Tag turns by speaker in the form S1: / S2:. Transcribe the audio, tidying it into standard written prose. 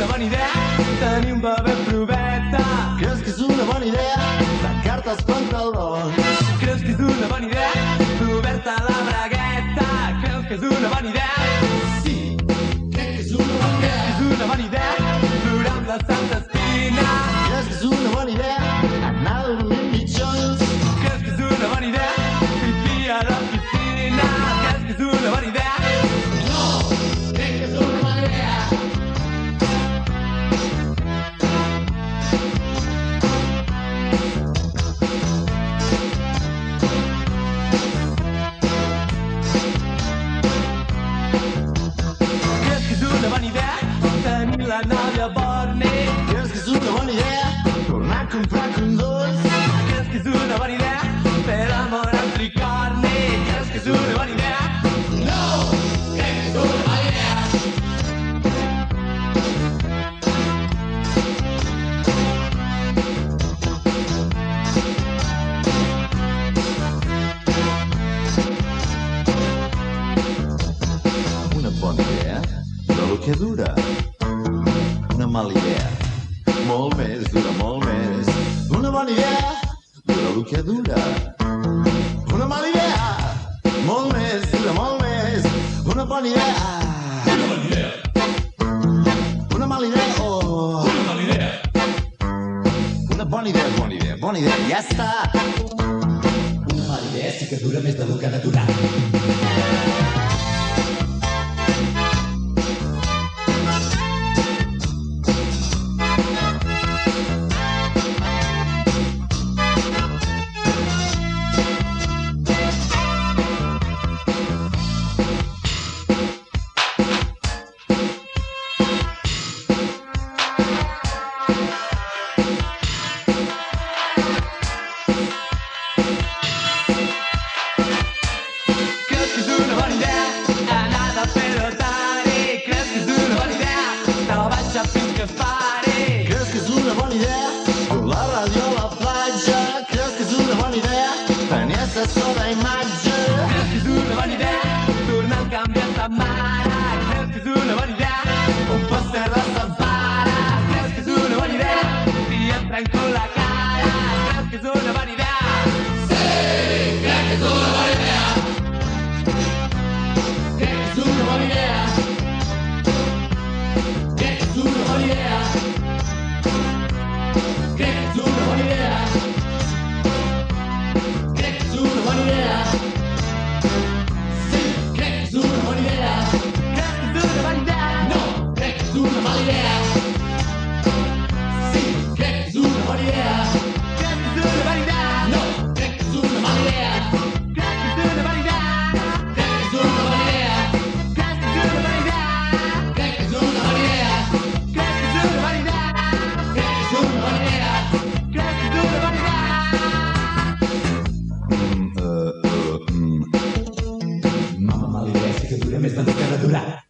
S1: bona idea tenir un bebè proveta?
S2: Creus que és una bona idea tancar-te els pantalons?
S1: Creus que és una bona idea trobar-te la bragueta? Creus que és una bona idea?
S2: Sí, crec que és una bona idea.
S1: És una bona idea plorar amb la Santa Espina?
S2: Creus que és una bona idea anar a dormir amb mitjons?
S1: Creus que és una bona idea pipí a la piscina? Creus que és una bona idea?
S2: No, crec que és una bona idea.
S1: Tenir la nòvia Borni?
S2: Creus que és una bona idea tornar a comprar condors?
S1: Creus que és una bona idea fer l'amor amb tricorni? Creus que és una bona idea?
S2: No, crec que és una bona idea. Una bona idea? Però el que dura. Una mala idea. Molt més, dura molt més. Una bona idea. Dura el que dura. Una mala idea. Molt més, dura molt més. Una bona idea. Una bona idea. Una mala idea. Oh. Una mala idea. Una bona idea, bona idea, bona idea. Ja està. Una mala idea sí que dura més del que ha de durar. Creus que és una bona idea dur la ràdio a la platja? Creus que és una bona idea tenir assessor d'imatge?
S1: Creus que és una bona idea tornar al canvi a ta mare? Creus que és una bona idea
S2: Un pòster de Sant Pare?
S1: Creus que és una bona idea si et trenco la cara? Creus que és una bona idea?
S2: Sí, crec que és una bona idea. Crec que és una bona idea. Crec que és una bona idea. Crec que és una bona idea. Crec que és una bona idea. Sí, crec que és una bona idea.
S1: Creus que és una bona idea?
S2: No, crec que és una mala idea. Sí, crec que és una bona idea.
S1: Creus que és una bona idea?
S2: No, crec que és una mala idea.
S1: Creus que és una bona idea?
S2: Crec que és una bona idea.
S1: Creus que és una bona idea?
S2: Crec que és una bona idea.
S1: Creus que és una bona idea?
S2: Crec que és una bona idea.
S1: Creus que és una bona idea?
S2: Mama, mala idea, sí que dura més del que ha de durar.